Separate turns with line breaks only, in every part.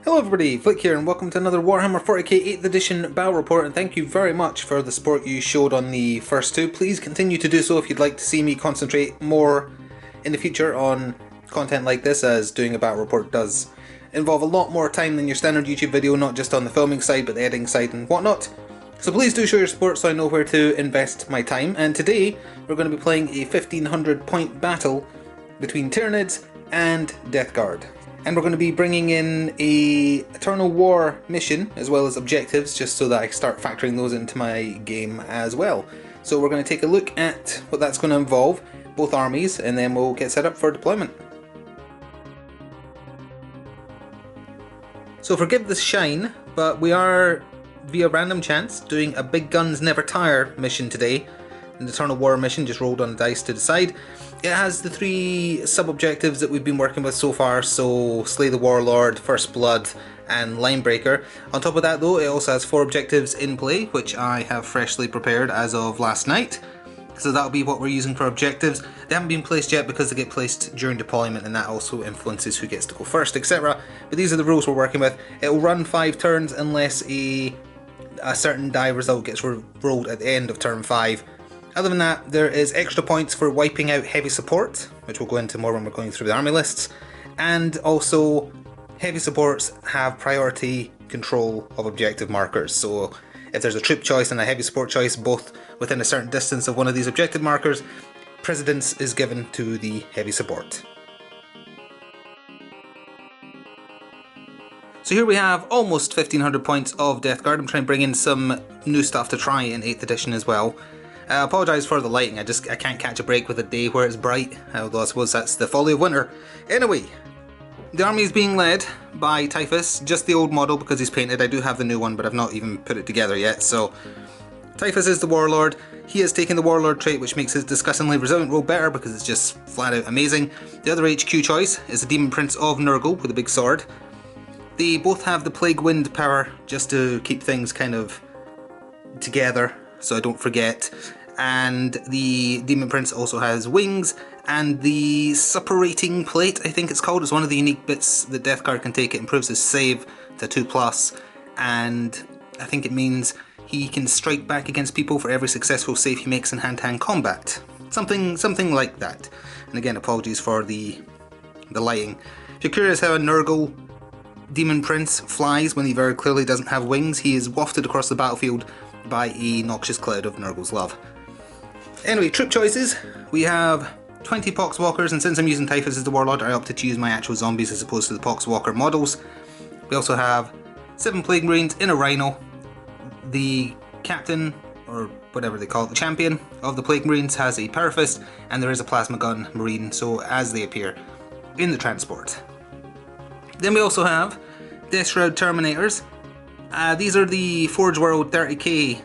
Hello everybody, Flik here and welcome to another Warhammer 40k 8th edition battle report, and thank you very much for the support you showed on the first two. Please continue to do so if you'd like to see me concentrate more in the future on content like this, as doing a battle report does involve a lot more time than your standard YouTube video, not just on the filming side but the editing side and whatnot. So please do show your support so I know where to invest my time, and today we're going to be playing a 1500 point battle between Tyranids and Death Guard. And we're going to be bringing in a Eternal War mission as well as objectives, just so that I start factoring those into my game as well. So we're going to take a look at what that's going to involve, both armies, and then we'll get set up for deployment. So forgive the shine, but we are, via random chance, doing a Big Guns Never Tire mission today. An Eternal War mission, just rolled on the dice to decide. It has the three sub-objectives that we've been working with so far, so Slay the Warlord, First Blood, and Linebreaker. On top of that though, it also has four objectives in play, which I have freshly prepared as of last night. So that'll be what we're using for objectives. They haven't been placed yet because they get placed during deployment, and that also influences who gets to go first, etc. But these are the rules we're working with. It will run 5 turns unless a certain die result gets rolled at the end of turn 5. Other than that, there is extra points for wiping out heavy support, which we'll go into more when we're going through the army lists, and also heavy supports have priority control of objective markers. So if there's a troop choice and a heavy support choice, both within a certain distance of one of these objective markers, precedence is given to the heavy support. So here we have almost 1500 points of Death Guard. I'm trying to bring in some new stuff to try in 8th edition as well. I apologise for the lighting, I can't catch a break with a day where it's bright, although I suppose that's the folly of winter. Anyway, the army is being led by Typhus, just the old model because he's painted. I do have the new one, but I've not even put it together yet. So Typhus is the Warlord. He has taken the Warlord trait, which makes his disgustingly resilient roll better because it's just flat out amazing. The other HQ choice is the Demon Prince of Nurgle with a big sword. They both have the Plague Wind power just to keep things kind of together, so I don't forget. And the Demon Prince also has wings, and the Suppurating Plate, I think it's called, is one of the unique bits that Death Guard can take. It improves his save to 2+, and I think it means he can strike back against people for every successful save he makes in hand-to-hand combat. Something like that. And again, apologies for the lighting. If you're curious how a Nurgle Demon Prince flies when he very clearly doesn't have wings, he is wafted across the battlefield by a noxious cloud of Nurgle's love. Anyway, troop choices. We have 20 Poxwalkers, and since I'm using Typhus as the Warlord, I opted to use my actual zombies as opposed to the Poxwalker models. We also have 7 Plague Marines in a Rhino. The captain, or whatever they call it, the champion of the Plague Marines, has a Power Fist, and there is a Plasma Gun Marine, so as they appear in the transport. Then we also have Death Shroud Terminators. These are the Forge World 30k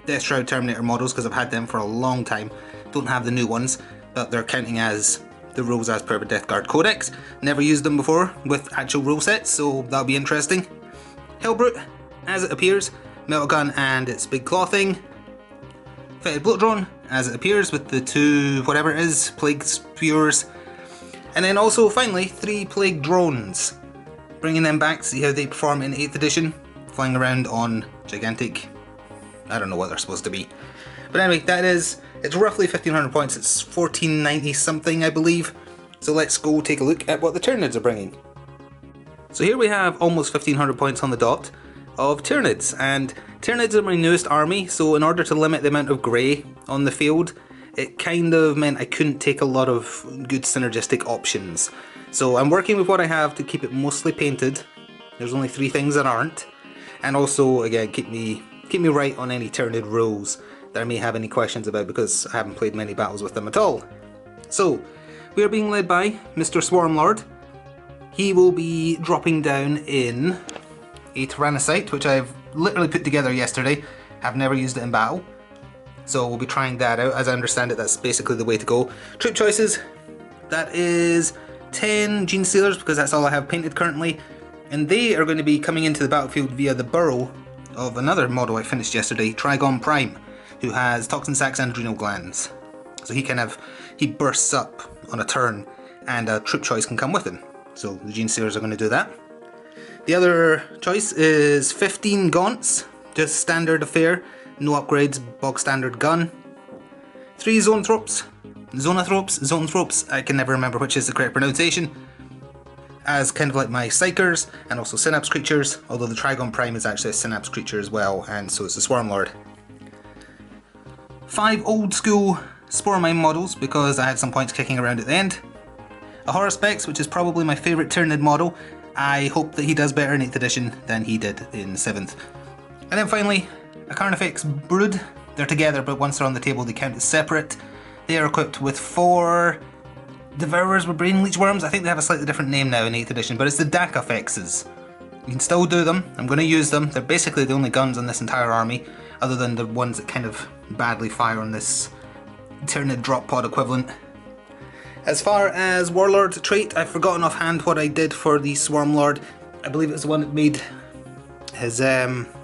Death Shroud Terminator models because I've had them for a long time. Don't have the new ones, but they're counting as the rules as per the Death Guard Codex. Never used them before with actual rule sets, so that'll be interesting. Hellbrute, as it appears, Metal Gun and its big claw thing. Fetid Bloat Drone, as it appears with the 2 whatever it is, Plague Spewers. And then also finally 3 Plague Drones. Bringing them back to see how they perform in 8th edition. Flying around on gigantic, I don't know what they're supposed to be. But anyway, it's roughly 1500 points, it's 1490 something I believe. So let's go take a look at what the Tyranids are bringing. So here we have almost 1500 points on the dot of Tyranids, and Tyranids are my newest army, so in order to limit the amount of grey on the field, it kind of meant I couldn't take a lot of good synergistic options. So I'm working with what I have to keep it mostly painted. There's only 3 things that aren't. And also, again, keep me right on any Tyranid rules that I may have any questions about, because I haven't played many battles with them at all. So, we are being led by Mr. Swarmlord. He will be dropping down in a Tyrannocyte, which I've literally put together yesterday. I've never used it in battle. So we'll be trying that out. As I understand it, that's basically the way to go. Troop choices, that is 10 Gene Stealers, because that's all I have painted currently. And they are going to be coming into the battlefield via the burrow of another model I finished yesterday, Trigon Prime, who has toxin sacs and adrenal glands. So he bursts up on a turn, and a troop choice can come with him. So the Gene Stealers are going to do that. The other choice is 15 gaunts, just standard affair, no upgrades, bog standard gun. 3 zoanthropes, I can never remember which is the correct pronunciation, as kind of like my psychers, and also synapse creatures, although the Trygon Prime is actually a synapse creature as well, and so is the Swarmlord. 5 old school Spore Mine models, because I had some points kicking around at the end. A Horospex, which is probably my favourite Tyranid model. I hope that he does better in 8th edition than he did in 7th. And then finally, a Carnifex Brood. They're together, but once they're on the table they count as separate. They are equipped with 4 Devourers with Brain Leech Worms. I think they have a slightly different name now in 8th edition, but it's the Dakafexes. You can still do them. I'm going to use them. They're basically the only guns on this entire army, other than the ones that kind of badly fire on this Tyranid drop pod equivalent. As far as Warlord trait, I've forgotten offhand what I did for the Swarmlord. I believe it was the one that made his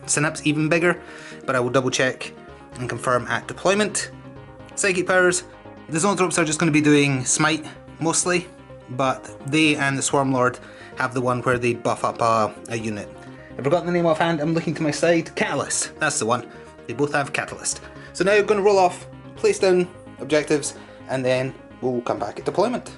synapse even bigger, but I will double check and confirm at deployment. Psychic powers, the Zoanthropes are just going to be doing Smite mostly, but they and the Swarmlord have the one where they buff up a unit. I've forgotten the name offhand, I'm looking to my side. Catalyst, that's the one. They both have Catalyst. So now I'm going to roll off, place down objectives, and then we'll come back at deployment.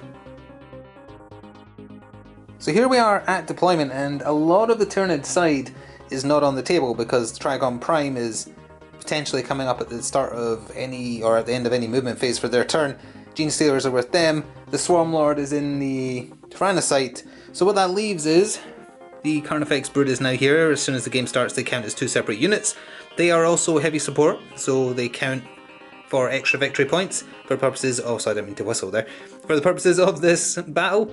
So here we are at deployment, and a lot of the Tyranid side is not on the table because the Trygon Prime is potentially coming up at the start of any, or at the end of any movement phase for their turn. Genestealers are with them, the Swarmlord is in the Tyrannocyte. So what that leaves is the Carnifex Brood is now here. As soon as the game starts they count as 2 separate units. They are also heavy support, so they count for extra victory points for purposes of, sorry I didn't mean to whistle there, for the purposes of this battle.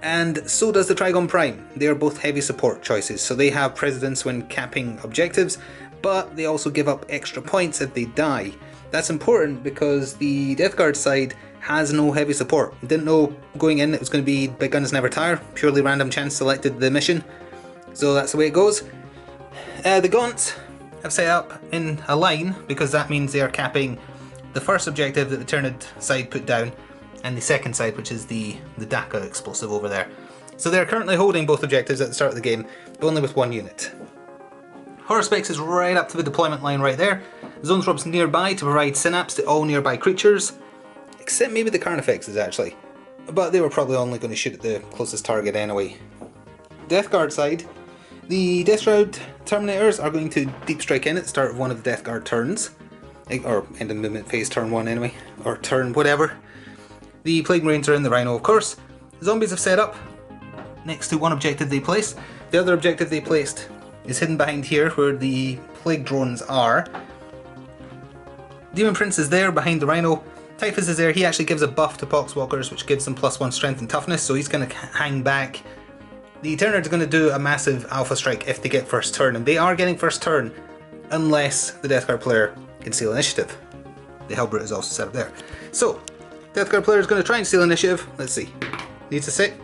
And so does the Trygon Prime. They are both heavy support choices, so they have precedence when capping objectives, but they also give up extra points if they die. That's important because the Death Guard side has no heavy support. Didn't know going in it was going to be Big Guns Never Tire, purely random chance selected the mission, so that's the way it goes. The Gaunts have set up in a line because that means they are capping the first objective that the Tyranid side put down, and the second side, which is the Daka explosive over there. So they're currently holding both objectives at the start of the game, but only with 1 unit. Horospex is right up to the deployment line right there. Zoanthropes nearby to provide synapse to all nearby creatures, except maybe the Carnifexes actually, but they were probably only going to shoot at the closest target anyway. Death Guard side, the Death Shroud Terminators are going to deep strike in at the start of one of the Death Guard turns. Or end of movement phase turn 1 anyway, or turn whatever. The Plague Marines are in the Rhino of course. Zombies have set up next to one objective they placed. The other objective they placed is hidden behind here where the Plague Drones are. Demon Prince is there behind the Rhino. Typhus is there, he actually gives a buff to Poxwalkers which gives them +1 strength and toughness, so he's going to hang back. The Tyranids are going to do a massive alpha strike if they get first turn, and they are getting first turn unless the Death Guard player can steal initiative. The Hellbrute is also set up there. So, Death Guard player is going to try and steal initiative. Let's see. Needs a 6.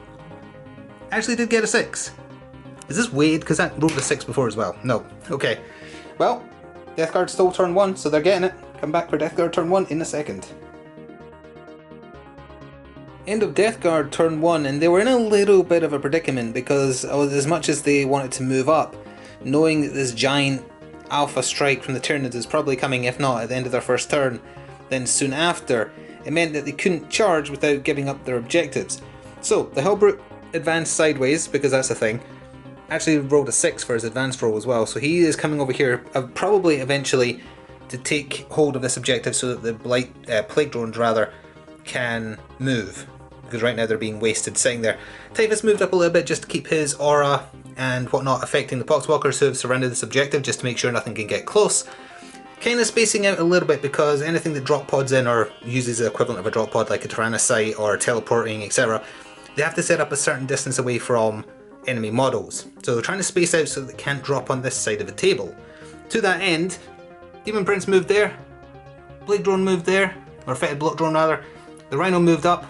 Actually did get a 6. Is this Wade? Because that rolled a 6 before as well. No. Okay. Well, Death Guard stole turn 1, so they're getting it. Come back for Death Guard turn 1 in a second. End of Death Guard turn 1, and they were in a little bit of a predicament because as much as they wanted to move up, knowing that this giant alpha strike from the Tyranids is probably coming, if not at the end of their first turn, then soon after, it meant that they couldn't charge without giving up their objectives. So the Hellbrute advanced sideways, because that's a thing, actually rolled a 6 for his advanced roll as well, so he is coming over here probably eventually to take hold of this objective so that the Plague Drones rather can move, because right now they're being wasted sitting there. Typhus moved up a little bit just to keep his aura and whatnot affecting the Poxwalkers who have surrounded this objective, just to make sure nothing can get close. Kind of spacing out a little bit because anything that drop pods in or uses the equivalent of a drop pod like a Tyrannocyte or teleporting, etc., they have to set up a certain distance away from enemy models. So they're trying to space out so that they can't drop on this side of the table. To that end, Demon Prince moved there, Blade Drone moved there, or Fetid Block Drone rather, the Rhino moved up.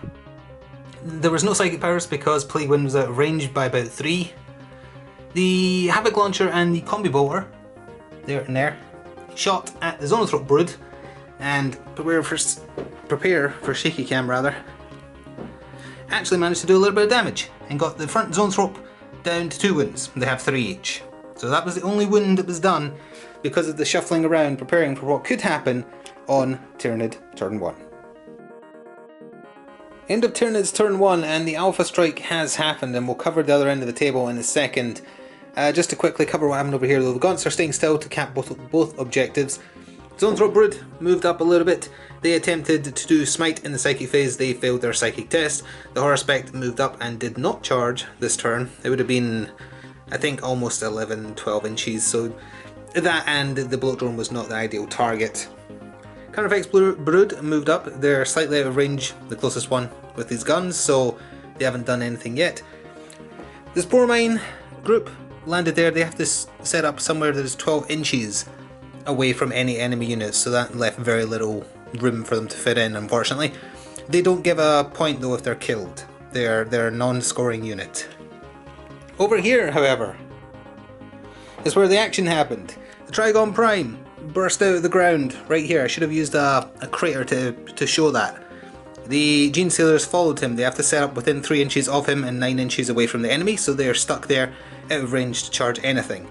There was no psychic powers because Plague Wind was out of range by about 3. The Havoc Launcher and the Combi Bolter, there and there, shot at the Zoanthrope Brood and prepare for Shaky Cam rather, actually managed to do a little bit of damage and got the front Zoanthrope down to 2 wounds. They have 3 each. So that was the only wound that was done because of the shuffling around, preparing for what could happen on Tyranid turn 1. End of Tyranid's turn 1, and the Alpha Strike has happened, and we'll cover the other end of the table in a second. Just to quickly cover what happened over here though, the Gaunts are staying still to cap both objectives. Zoanthrope Brood moved up a little bit. They attempted to do Smite in the Psychic phase, they failed their Psychic test. The Horror Spect moved up and did not charge this turn. It would have been, I think, almost 11-12 inches, so that and the Bloat Drone was not the ideal target. Carnifex Brood moved up. They're slightly out of range, the closest one, with these guns, so they haven't done anything yet. The Spore Mine group landed there. They have to set up somewhere that is 12 inches away from any enemy units, so that left very little room for them to fit in, unfortunately. They don't give a point though if they're killed. They're a non-scoring unit. Over here, however, is where the action happened. The Trygon Prime burst out of the ground right here. I should have used a crater to show that. The Gene Sailors followed him. They have to set up within 3 inches of him and 9 inches away from the enemy, so they're stuck there out of range to charge anything.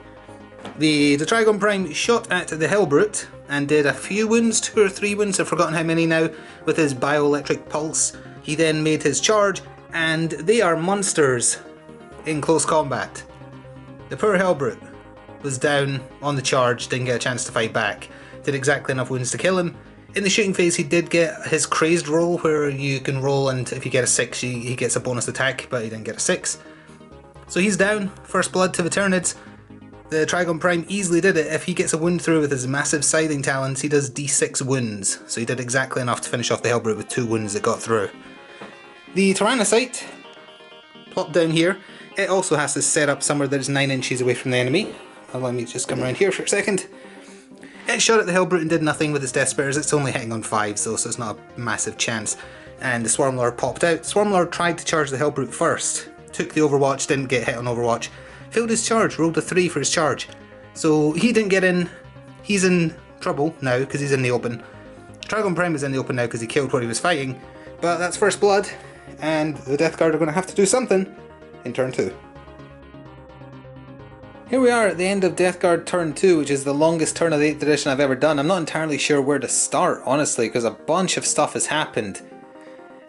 The Trygon Prime shot at the Hellbrute and did a few wounds, 2 or 3 wounds, I've forgotten how many now, with his bioelectric pulse. He then made his charge, and they are monsters in close combat. The poor Hellbrute was down on the charge, didn't get a chance to fight back, did exactly enough wounds to kill him. In the shooting phase he did get his crazed roll, where you can roll and if you get a 6 he gets a bonus attack, but he didn't get a 6. So he's down, first blood to the Tyranids. The Trygon Prime easily did it. If he gets a wound through with his massive scything talons, he does d6 wounds. So he did exactly enough to finish off the Hellbrute with 2 wounds that got through. The Tyrannocyte plopped down here. It also has to set up somewhere that is 9 inches away from the enemy. Allow me to just come around here for a second. It shot at the Hellbrute and did nothing with its Death Spitters. It's only hitting on 5s though, so it's not a massive chance. And the Swarmlord popped out. Swarmlord tried to charge the Hellbrute first. Took the Overwatch, didn't get hit on Overwatch. Failed his charge, rolled a 3 for his charge. So he didn't get in. He's in trouble now because he's in the open. Trygon Prime is in the open now because he killed what he was fighting. But that's first blood, and the Death Guard are going to have to do something in turn 2. Here we are at the end of Death Guard turn 2, which is the longest turn of the 8th edition I've ever done. I'm not entirely sure where to start, honestly, because a bunch of stuff has happened.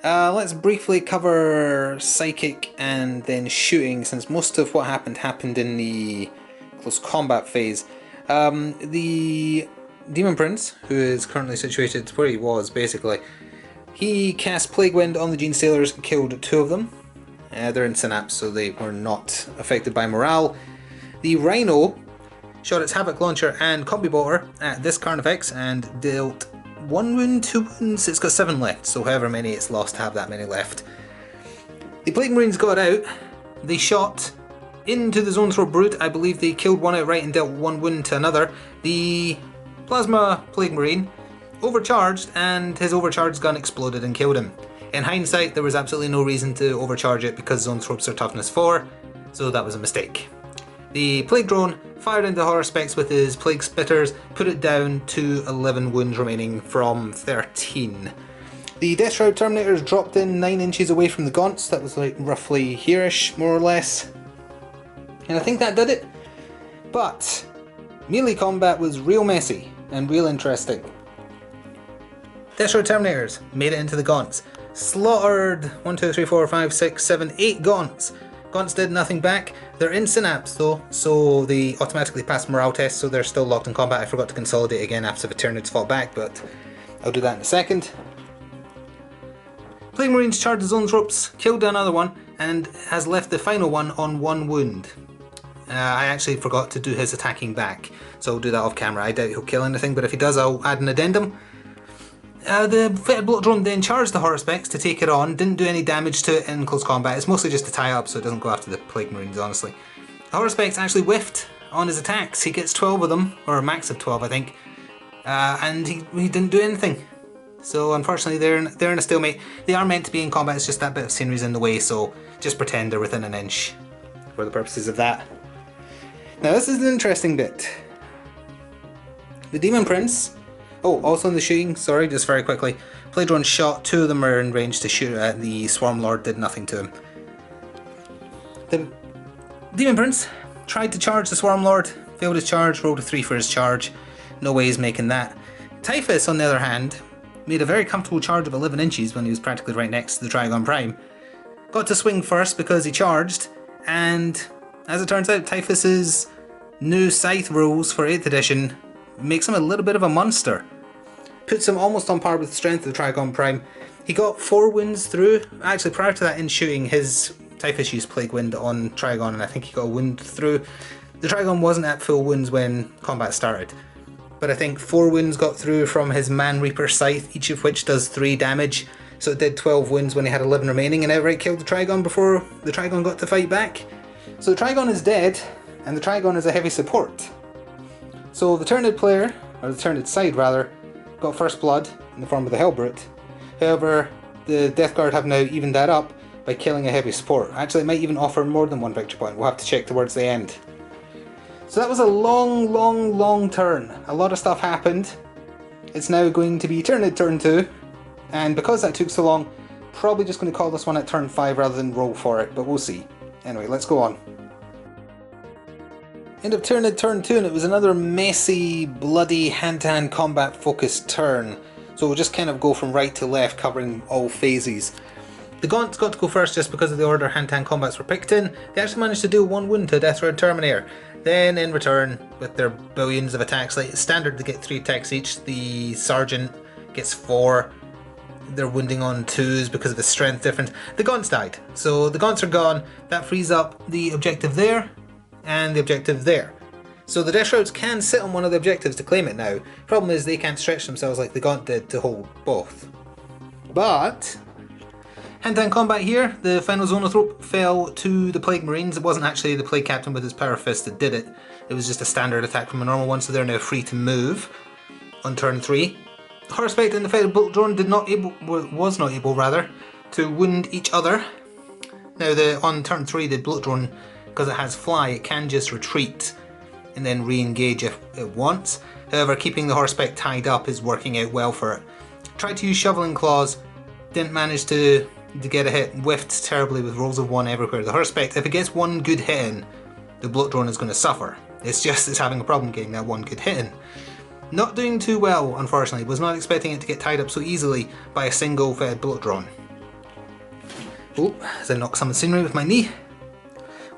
Let's briefly cover Psychic and then shooting, since most of what happened in the close combat phase. The Demon Prince, who is currently situated where he was, basically, he cast Plague Wind on the Gene Sailors, killed 2 of them. They're in Synapse, so they were not affected by morale. The Rhino shot its Havoc Launcher and Combi Bolter at this Carnifex and dealt 1 wound, 2 wounds. It's got 7 left, so however many it's lost to have that many left. The Plague Marines got out. They shot into the Zoanthrope Brood. I believe they killed one outright and dealt 1 wound to another. The Plasma Plague Marine overcharged, and his overcharged gun exploded and killed him. In hindsight, there was absolutely no reason to overcharge it because Zoanthropes are toughness 4, so that was a mistake. The Plague Drone fired into Horror Specs with his Plague Spitters, put it down to 11 wounds remaining from 13. The Death Shroud Terminators dropped in 9 inches away from the Gaunts. That was like roughly here-ish, more or less. And I think that did it. But melee combat was real messy and real interesting. Death Shroud Terminators made it into the Gaunts. Slaughtered 1, 2, 3, 4, 5, 6, 7, 8 Gaunts. Gaunts did nothing back. They're in Synapse though, so they automatically pass morale tests, so they're still locked in combat. I forgot to consolidate again after the Tyranids fought back, but I'll do that in a second. Plague Marines charged the Zoanthropes, killed another one, and has left the final one on 1 wound. I actually forgot to do his attacking back, so I'll do that off camera. I doubt he'll kill anything, but if he does, I'll add an addendum. The Fetid Bloat Drone then charged the Horror Specs to take it on, didn't do any damage to it in close combat. It's mostly just to tie up so it doesn't go after the Plague Marines, honestly. The Horror Specs actually whiffed on his attacks. He gets 12 of them, or a max of 12 I think, and he didn't do anything. So unfortunately they're in a stalemate. They are meant to be in combat, it's just that bit of scenery's in the way, so just pretend they're within an inch for the purposes of that. Now this is an interesting bit. The Demon Prince, oh, also in the shooting, sorry, just very quickly. Plague Drone shot, 2 of them are in range to shoot at. The Swarmlord did nothing to him. The Demon Prince tried to charge the Swarm Lord, failed his charge, rolled a 3 for his charge. No way he's making that. Typhus, on the other hand, made a very comfortable charge of 11 inches when he was practically right next to the Trigon Prime. Got to swing first because he charged, and as it turns out, Typhus's new scythe rules for 8th edition makes him a little bit of a monster. Puts him almost on par with the strength of the Trigon Prime. He got 4 wounds through. Actually, prior to that, in shooting, his Typhus used Plague Wind on Trigon, and I think he got a wound through. The Trigon wasn't at full wounds when combat started, but I think 4 wounds got through from his Man Reaper Scythe, each of which does 3 damage. So it did 12 wounds when he had 11 remaining, and outright killed the Trigon before the Trigon got to fight back. So the Trigon is dead, and the Trigon is a heavy support. So the Tyranid player, or the Tyranid side rather, got first blood in the form of the Hellbrute. However, the Death Guard have now evened that up by killing a heavy support. Actually, it might even offer more than 1 victory point. We'll have to check towards the end. So that was a long turn. A lot of stuff happened. It's now going to be Tyranid turn 2. And because that took so long, probably just going to call this one at turn 5 rather than roll for it, but we'll see. Anyway, let's go on. End of Tyranid turn 2, and it was another messy, bloody, hand-to-hand combat focused turn. So we'll just kind of go from right to left, covering all phases. The Gaunts got to go first just because of the order hand-to-hand combats were picked in. They actually managed to deal 1 wound to a Death Red Terminator. Then in return, with their billions of attacks, like standard they get 3 attacks each, the Sergeant gets 4. They're wounding on 2s because of the strength difference. The Gaunts died, so the Gaunts are gone. That frees up the objective there, and the objective there. So the Death Shrouds can sit on one of the objectives to claim it now. Problem is they can't stretch themselves like the Gaunt did to hold both. But hand-to-hand combat here, the final Zonothrope fell to the Plague Marines. It wasn't actually the Plague Captain with his Power Fist that did it. It was just a standard attack from a normal one, so they're now free to move on turn 3. Horseback and the Fed Bolt Drone was not able to wound each other. Now on turn 3 the Bloat Drone, because it has fly, it can just retreat and then re-engage if it wants. However, keeping the Horseback tied up is working out well for it. Tried to use Shoveling Claws, didn't manage to get a hit, whiffed terribly with rolls of 1 everywhere. The Horseback, if it gets 1 good hit in, the Bloat Drone is going to suffer. It's having a problem getting that 1 good hit in. Not doing too well, unfortunately. Was not expecting it to get tied up so easily by a single Fed Bloat Drone. Oh, as I knock some scenery with my knee.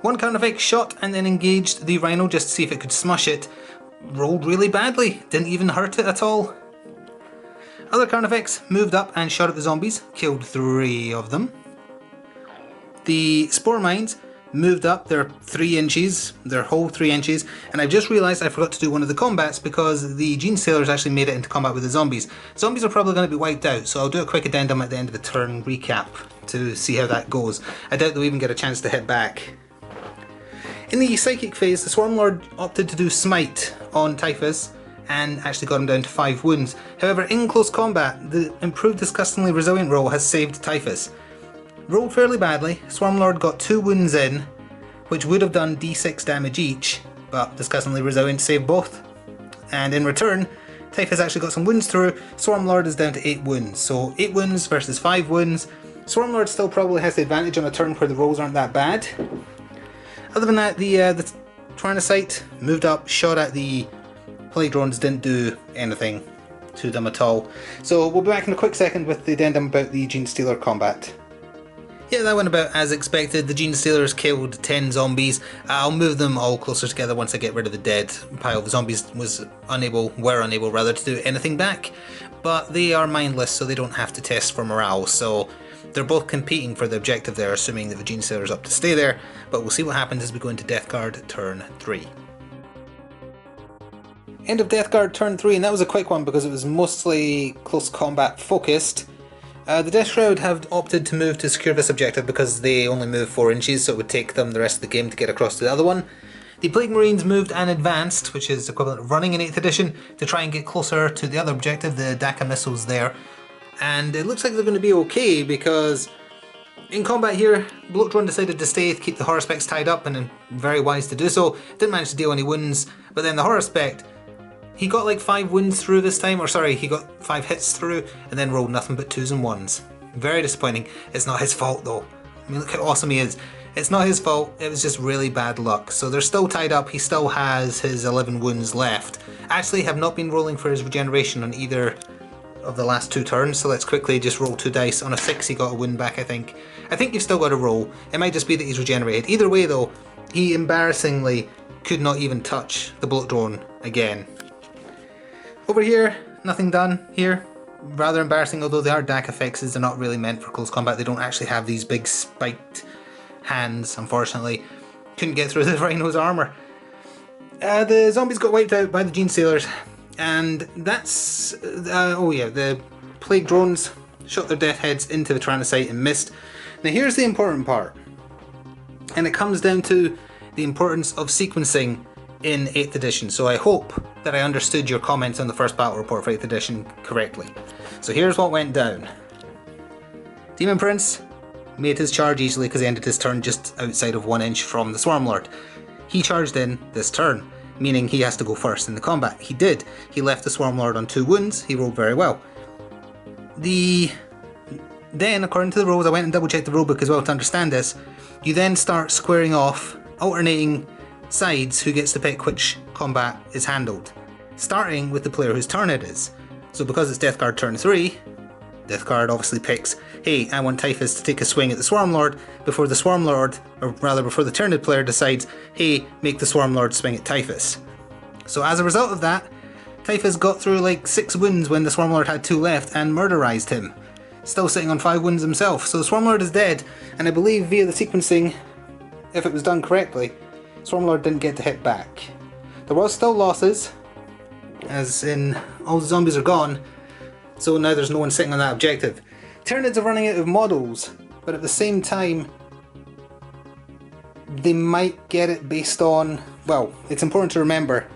1 counter-effect shot and then engaged the Rhino just to see if it could smush it. Rolled really badly, didn't even hurt it at all. Other counter-effects moved up and shot at the zombies, killed 3 of them. The Spore Mines moved up their 3 inches, their whole 3 inches, and I've just realised I forgot to do one of the combats because the Gene Stealers actually made it into combat with the zombies. Zombies are probably going to be wiped out, so I'll do a quick addendum at the end of the turn recap to see how that goes. I doubt they'll even get a chance to hit back. In the Psychic phase, the Swarm Lord opted to do Smite on Typhus and actually got him down to 5 wounds. However, in close combat, the improved Disgustingly Resilient roll has saved Typhus. Rolled fairly badly, Swarm Lord got 2 wounds in, which would have done d6 damage each, but Disgustingly Resilient saved both. And in return, Typhus actually got some wounds through. Swarm Lord is down to 8 wounds, so 8 wounds versus 5 wounds. Swarm Lord still probably has the advantage on a turn where the rolls aren't that bad. Other than that, the Tyrannocyte moved up, shot at the Plague Drones, didn't do anything to them at all. So we'll be back in a quick second with the addendum about the Gene Stealer combat. Yeah, that went about as expected. The Gene Stealers killed 10 zombies. I'll move them all closer together once I get rid of the dead pile. The zombies were unable to do anything back, but they are mindless, so they don't have to test for morale. So they're both competing for the objective there, assuming that the Gene Stealer's up to stay there, but we'll see what happens as we go into Death Guard turn 3. End of Death Guard turn 3, and that was a quick one because it was mostly close combat focused. The Death Shroud have opted to move to secure this objective because they only move 4 inches, so it would take them the rest of the game to get across to the other one. The Plague Marines moved and advanced, which is equivalent of running in 8th edition, to try and get closer to the other objective, the Daka missiles there. And it looks like they're going to be okay because in combat here, Bloat Drone decided to stay to keep the Horsepecs tied up, and very wise to do so. Didn't manage to deal any wounds, but then the Horsepeck, he got like 5 wounds through this time, or sorry, he got 5 hits through and then rolled nothing but 2s and 1s. Very disappointing. It's not his fault though. I mean, look how awesome he is. It's not his fault, it was just really bad luck. So they're still tied up, he still has his 11 wounds left. Actually have not been rolling for his regeneration on either of the last 2 turns, so let's quickly just roll 2 dice. On a 6 he got a wound back, I think. I think you've still got to roll. It might just be that he's regenerated. Either way though, he embarrassingly could not even touch the bullet drone again. Over here, nothing done here. Rather embarrassing, although they are DAC effects, they're not really meant for close combat. They don't actually have these big spiked hands, unfortunately. Couldn't get through the Rhino's armour. The zombies got wiped out by the Gene Sailors, and that's... oh yeah, the plague drones shot their death heads into the Tyrannocyte and missed. Now here's the important part, and it comes down to the importance of sequencing in 8th edition. So I hope that I understood your comments on the first battle report for 8th edition correctly. So here's what went down. Demon Prince made his charge easily because he ended his turn just outside of 1 inch from the Swarmlord. He charged in this turn, meaning he has to go first in the combat. He did. He left the Swarmlord on 2 wounds. He rolled very well. Then, according to the rules, I went and double checked the rulebook as well to understand this. You then start squaring off, alternating sides who gets to pick which combat is handled, starting with the player whose turn it is. So because it's Death Guard turn 3, Death Guard obviously picks, hey, I want Typhus to take a swing at the Swarmlord before the Swarmlord, or rather before the Tyranid player decides, hey, make the Swarmlord swing at Typhus. So as a result of that, Typhus got through like 6 wounds when the Swarmlord had 2 left and murderized him. Still sitting on 5 wounds himself. So the Swarmlord is dead, and I believe via the sequencing, if it was done correctly, Swarmlord didn't get to hit back. There was still losses, as in all the zombies are gone, so now there's no one sitting on that objective. Tyranids are running out of models, but at the same time, they might get it based on, well, it's important to remember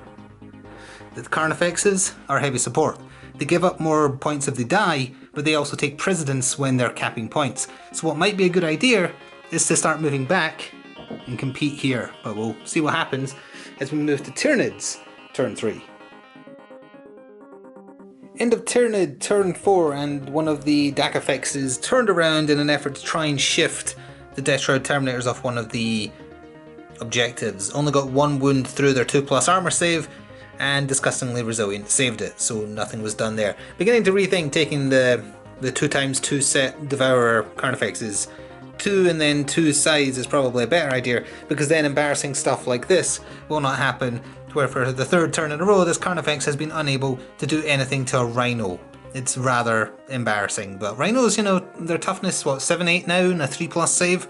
that the Carnifexes are heavy support. They give up more points if they die, but they also take precedence when they're capping points. So what might be a good idea is to start moving back and compete here, but we'll see what happens as we move to Tyranids turn 3. End of Tyranid turn 4, and one of the DAC effects is turned around in an effort to try and shift the Death Shroud Terminators off one of the objectives. Only got 1 wound through their 2+ armor save, and disgustingly resilient saved it, so nothing was done there. Beginning to rethink taking the 2x2 set Devourer Carnifexes 2 and then 2 sides is probably a better idea, because then embarrassing stuff like this will not happen, where for the 3rd turn in a row this Carnifex has been unable to do anything to a Rhino. It's rather embarrassing, but Rhinos, you know, their toughness, what, 7-8 now and a 3+ save?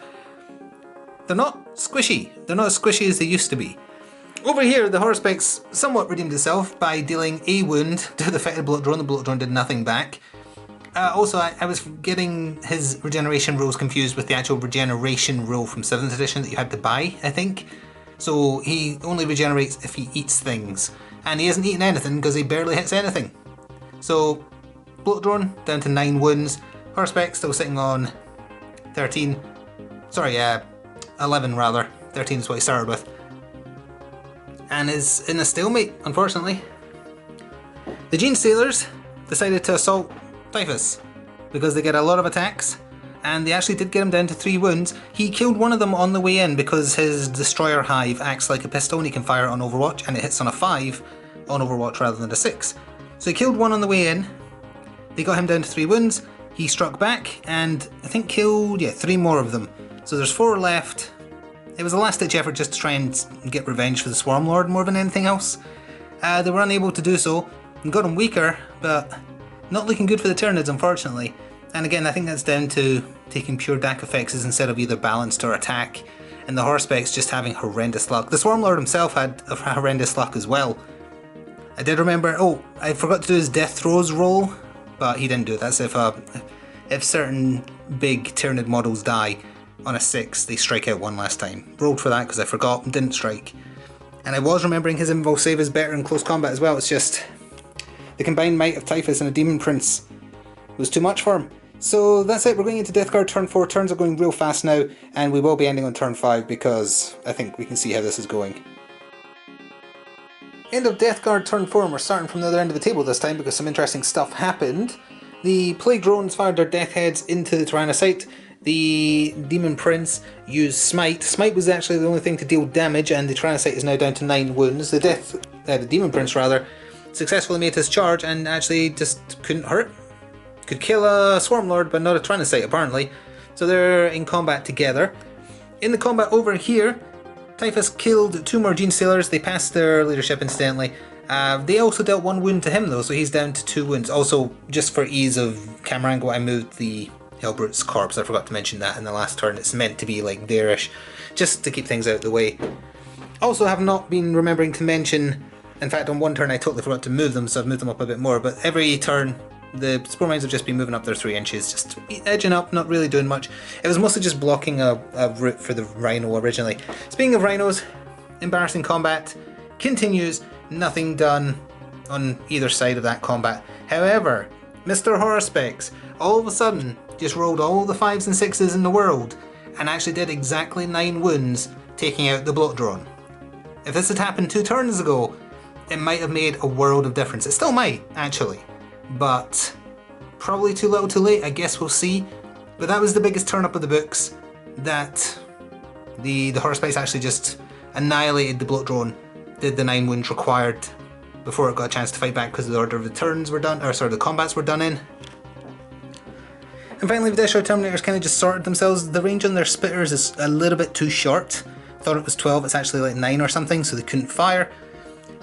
They're not squishy. They're not as squishy as they used to be. Over here, the Horspex somewhat redeemed itself by dealing a wound to the affected bullet drone. The bullet drone did nothing back. Also, I was getting his regeneration rules confused with the actual regeneration rule from 7th edition that you had to buy, I think. So he only regenerates if he eats things. And he hasn't eaten anything because he barely hits anything. So, bullet drone down to 9 wounds. Horspex still sitting on 13. Sorry, 11 rather. 13 is what he started with. And is in a stalemate, unfortunately. The Gene Sailors decided to assault Typhus because they get a lot of attacks, and they actually did get him down to 3 wounds. He killed one of them on the way in because his Destroyer Hive acts like a pistol and he can fire it on Overwatch, and it hits on a 5 on Overwatch rather than a 6. So he killed one on the way in, they got him down to 3 wounds, he struck back and I think killed, 3 more of them. So there's 4 left. It was a last ditch effort just to try and get revenge for the Swarmlord more than anything else. They were unable to do so and got him weaker, but not looking good for the Tyranids, unfortunately. And again, I think that's down to taking pure DAC effects instead of either balanced or attack, and the Horspex just having horrendous luck. The Swarmlord himself had horrendous luck as well. I did remember, I forgot to do his Death Throws roll, but he didn't do it. That's if certain big Tyranid models die on a 6, they strike out 1 last time. Rolled for that because I forgot and didn't strike. And I was remembering his invul save is better in close combat as well. It's just the combined might of Typhus and a Demon Prince was too much for him. So that's it, we're going into Death Guard turn 4. Turns are going real fast now, and we will be ending on turn 5 because I think we can see how this is going. End of Death Guard turn 4, and we're starting from the other end of the table this time because some interesting stuff happened. The Plague Drones fired their death heads into the Tyrannocyte, The Demon Prince used Smite. Smite was actually the only thing to deal damage, and the Tyranid is now down to 9 wounds. The Demon Prince rather, successfully made his charge and actually just couldn't hurt. Could kill a Swarm Lord, but not a Tyranid apparently. So they're in combat together. In the combat over here, Typhus killed 2 more Gene Stealers. They passed their leadership incidentally. They also dealt 1 wound to him though, so he's down to 2 wounds. Also, just for ease of camera angle, I moved the Hellbrute's corpse. I forgot to mention that in the last turn. It's meant to be like there-ish, just to keep things out of the way. Also, have not been remembering to mention, in fact on one turn I totally forgot to move them, so I've moved them up a bit more, but every turn the Spore Mines have just been moving up their 3 inches, just edging up, not really doing much. It was mostly just blocking a route for the Rhino originally. Speaking of Rhinos, embarrassing combat continues, nothing done on either side of that combat. However, Mr. Horospex all of a sudden just rolled all the 5s and 6s in the world and actually did exactly 9 wounds, taking out the Bloat Drone. If this had happened 2 turns ago, it might have made a world of difference. It still might, actually, but probably too little too late, I guess we'll see. But that was the biggest turn up of the books, that the Horospex actually just annihilated the Bloat Drone, did the 9 wounds required before it got a chance to fight back because the order of the turns were done, or sorry, the combats were done in. And finally, the Destroyer Terminators kind of just sorted themselves. The range on their spitters is a little bit too short. Thought it was 12, it's actually like 9 or something, so they couldn't fire.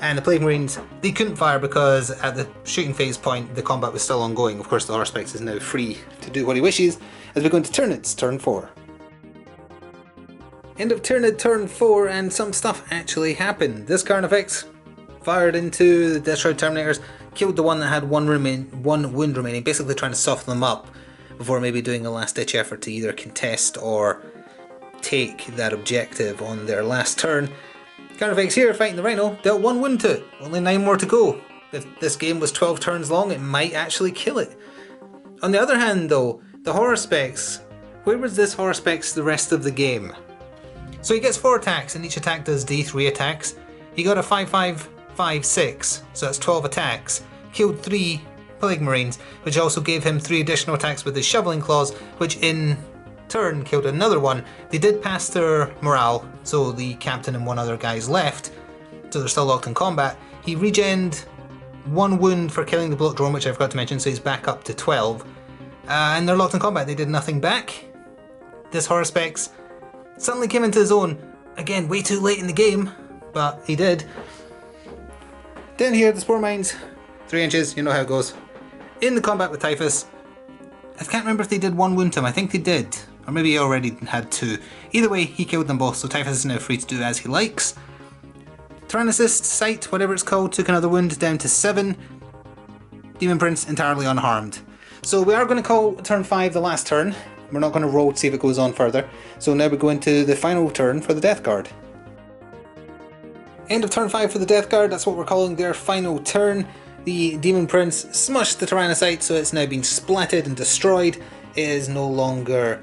And the Plague Marines, they couldn't fire because at the shooting phase point, the combat was still ongoing. Of course, the Horospex is now free to do what he wishes, as we go into Tyranids, turn 4. End of Tyranid turn 4, and some stuff actually happened. This Carnifex fired into the Destroyer Terminators, killed the one that had one wound remaining, basically trying to soften them up before maybe doing a last ditch effort to either contest or take that objective on their last turn. Carnifex here fighting the Rhino, dealt 1 wound to it, only 9 more to go. If this game was 12 turns long, it might actually kill it. On the other hand though, the Horospex, where was this Horospex the rest of the game? So he gets 4 attacks and each attack does D3 attacks. He got a 5-5-5-6, so that's 12 attacks, killed 3 Plague Marines, which also gave him 3 additional attacks with his Shoveling Claws, which in turn killed another one. They did pass their morale, so the captain and 1 other guy's left, so they're still locked in combat. He regened 1 wound for killing the Bloat Drone, which I forgot to mention, so he's back up to 12. And they're locked in combat, they did nothing back. This Horospex suddenly came into his own, again way too late in the game, but he did. Then here, the Spore Mines, 3 inches, you know how it goes. In the combat with Typhus, I can't remember if they did 1 wound to him, I think they did. Or maybe he already had 2. Either way, he killed them both, so Typhus is now free to do as he likes. Tyranid Sight, whatever it's called, took another wound down to 7. Demon Prince entirely unharmed. So we are going to call turn 5 the last turn. We're not going to roll to see if it goes on further. So now we go into the final turn for the Death Guard. End of turn 5 for the Death Guard, that's what we're calling their final turn. The Demon Prince smushed the Tyranid, so it's now been splatted and destroyed. It is no longer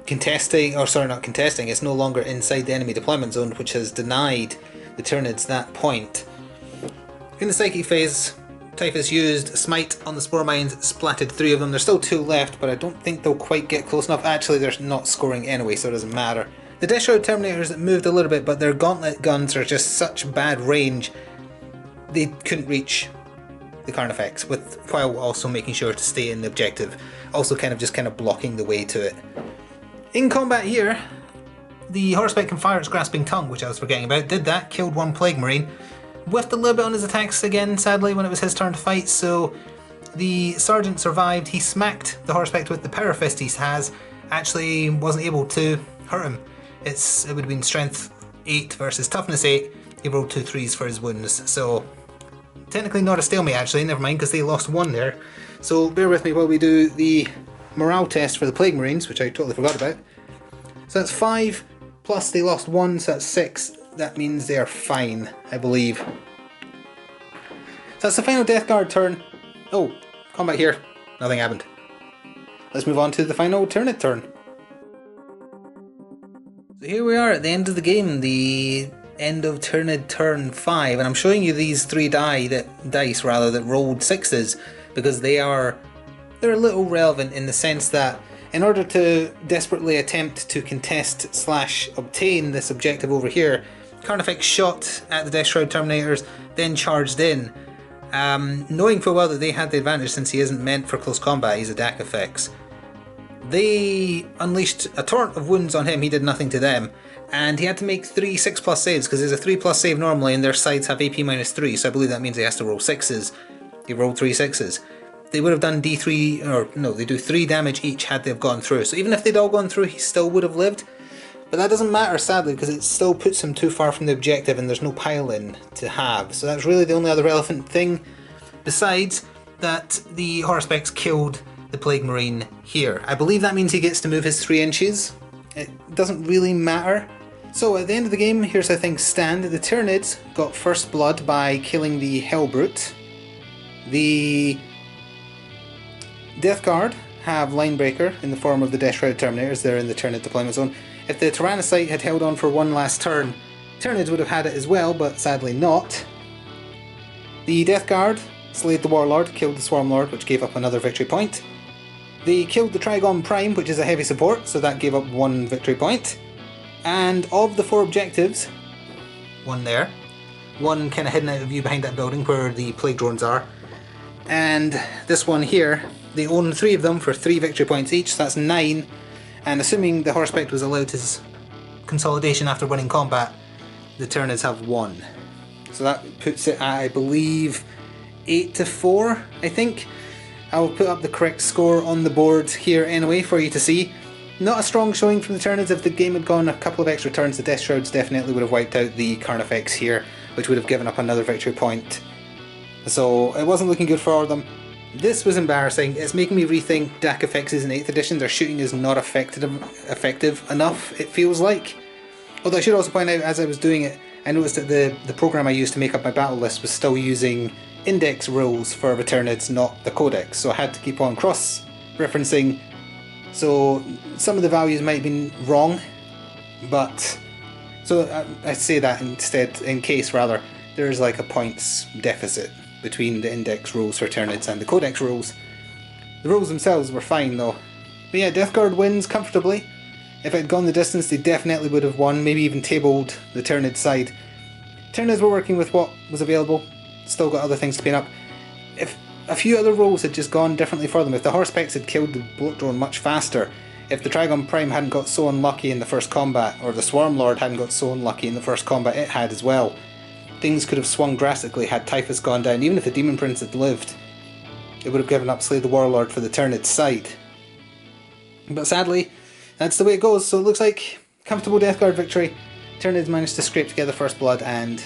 contesting, or sorry, not contesting, it's no longer inside the enemy deployment zone, which has denied the Tyranids that point. In the Psychic phase, Typhus used Smite on the Spore Mines, splatted 3 of them. There's still 2 left, but I don't think they'll quite get close enough. Actually, they're not scoring anyway, so it doesn't matter. The Destroyer Terminators moved a little bit, but their gauntlet guns are just such bad range, they couldn't reach the Carnifex, while also making sure to stay in the objective, also kind of blocking the way to it. In combat here, the Horospex can fire its Grasping Tongue, which I was forgetting about, did that, killed 1 Plague Marine, whiffed a little bit on his attacks again, sadly, when it was his turn to fight, so the Sergeant survived. He smacked the Horospex with the Power Fist he has, actually wasn't able to hurt him. It would have been Strength 8 versus Toughness 8, he rolled 2 3s for his wounds, so technically not a stalemate actually, never mind, because they lost 1 there. So bear with me while we do the morale test for the Plague Marines, which I totally forgot about. So that's 5, plus they lost 1, so that's 6. That means they are fine, I believe. So that's the final Death Guard turn. Oh, combat here. Nothing happened. Let's move on to the final Tyranid turn. So here we are at the end of the game, the end of Tyranid turn 5, and I'm showing you these 3 dice that rolled 6s, because they're a little relevant in the sense that In order to desperately attempt to contest / obtain this objective over here, Carnifex shot at the Death Shroud Terminators, then charged in. Knowing full well that they had the advantage since he isn't meant for close combat, he's a DAC effects. They unleashed a torrent of wounds on him, he did nothing to them, and he had to make 3 6+ saves, because there's a 3+ save normally and their sides have AP -3, so I believe that means he has to roll 6s. He rolled 3 6s. They would have done D3, or no, they do 3 damage each had they have gone through, so even if they'd all gone through he still would have lived. But that doesn't matter sadly, because it still puts him too far from the objective and there's no pile-in to have, so that's really the only other relevant thing, besides that the Horspecs killed the Plague Marine here. I believe that means he gets to move his 3 inches. It doesn't really matter. So at the end of the game, here's how things stand. The Tyranids got first blood by killing the Hellbrute. The Death Guard have Linebreaker in the form of the Death Shroud Terminators. They're in the Tyranid deployment zone. If the Tyrannocyte had held on for one last turn, Tyranids would have had it as well, but sadly not. The Death Guard slayed the Warlord, killed the Swarmlord, which gave up another victory point. They killed the Trigon Prime, which is a heavy support, so that gave up 1 victory point. And of the 4 objectives, 1 there, 1 kind of hidden out of view behind that building where the plague drones are, and this one here, they own 3 of them for 3 victory points each, so that's 9, and assuming the Horspect was allowed his consolidation after winning combat, the Tyranids have 1. So that puts it at, I believe, 8-4, I think. I will put up the correct score on the board here anyway for you to see. Not a strong showing from the Tyranids. If the game had gone a couple of extra turns, the Death Shrouds definitely would have wiped out the Carnifex here, which would have given up another victory point. So it wasn't looking good for them. This was embarrassing. It's making me rethink DAC effects in 8th edition. Their shooting is not effective enough, it feels like. Although I should also point out, as I was doing it, I noticed that the program I used to make up my battle list was still using index rules for Tyranids, not the codex, so I had to keep on cross-referencing. So some of the values might have been wrong, but so I say that instead, in case rather, there's like a points deficit between the index rules for Tyranids and the codex rules. The rules themselves were fine though. But yeah, Death Guard wins comfortably. If it had gone the distance, they definitely would have won, maybe even tabled the Tyranid side. Tyranids were working with what was available, still got other things to clean up. If a few other roles had just gone differently for them, if the Horspecs had killed the Bloat Drone much faster, if the Trigon Prime hadn't got so unlucky in the first combat, or the Swarmlord hadn't got so unlucky in the first combat it had as well, things could have swung drastically had Typhus gone down. Even if the Demon Prince had lived, it would have given up Slay the Warlord for the Tyranid side. But sadly, that's the way it goes, so it looks like comfortable Death Guard victory. Tyranids managed to scrape together first blood and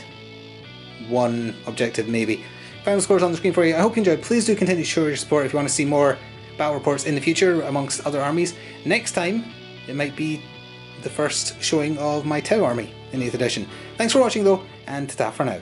1 objective maybe. Final scores on the screen for you. I hope you enjoyed. Please do continue to show your support if you want to see more battle reports in the future amongst other armies. Next time, it might be the first showing of my Tau army in 8th edition. Thanks for watching though, and ta-ta for now.